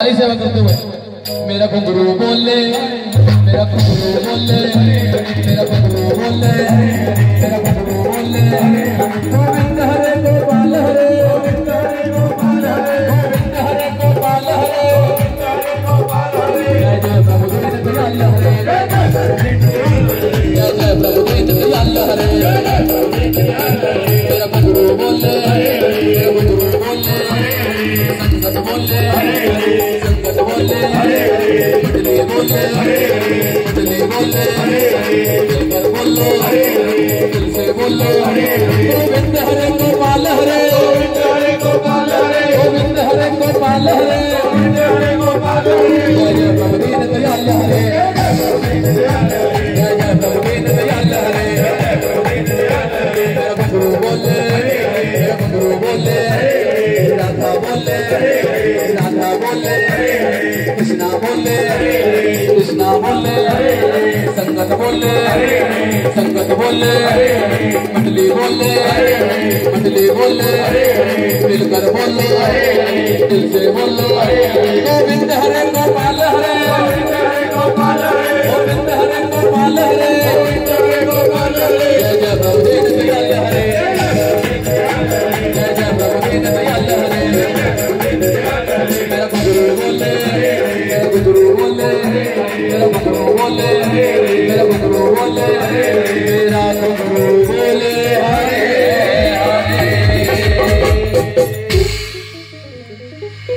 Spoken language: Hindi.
सेवा करते हुए मेरा घुंघरू बोले, मेरा घुंघरू बोले, मेरा घुंघरू बोले, मेरा घुंघरू बोले, गोविंद हरे गोपाल हरे, गोविंद हरे गोपाल हरे, गोविंद हरे गोपाल हरे, गोविंद हरे गोपाल हरे, जय जय प्रभु दीन दयाल हरे, जय जय प्रभु दीन दयाल हरे, मेरा घुंघरू बोले, मेरा घुंघरू बोले, संगत बोले, संगत बोले, मंडली बोले, मंडली बोले, दिलबर बोले, दिल से बोले, गोविंद हरे गोपाल हरे, गोविंद हरे गोपाल हरे, गोविंद हरे गोपाल हरे, गोविंद हरे गोपाल हरे, जय जय प्रभु दीन दयाल हरे, जय जय प्रभु दीन दयाल हरे, मेरा घुंघरू बोले, मेरा घुंघरू बोले, राधा बोले, राधा बोले, कृष्णा बोले, कृष्णा बोले, संगत बोले, संगत बोले, मंडली बोले, मंडली बोले, दिलकर बोले, दिल से बोले, गोविंद हरे गोपाल हरे, गोविंद हरे गोपाल हरे, गोविंद हरे गोपाल हरे, गोविंद हरे गोपाल हरे, जय जय प्रभु दीन दयाल हरे, जय जय प्रभु दीन दयाल हरे, मेरा घुंघरू बोले, मेरा घुंघरू बोले, मेरा घुंघरू बोले, मेरा घुंघरू बोले,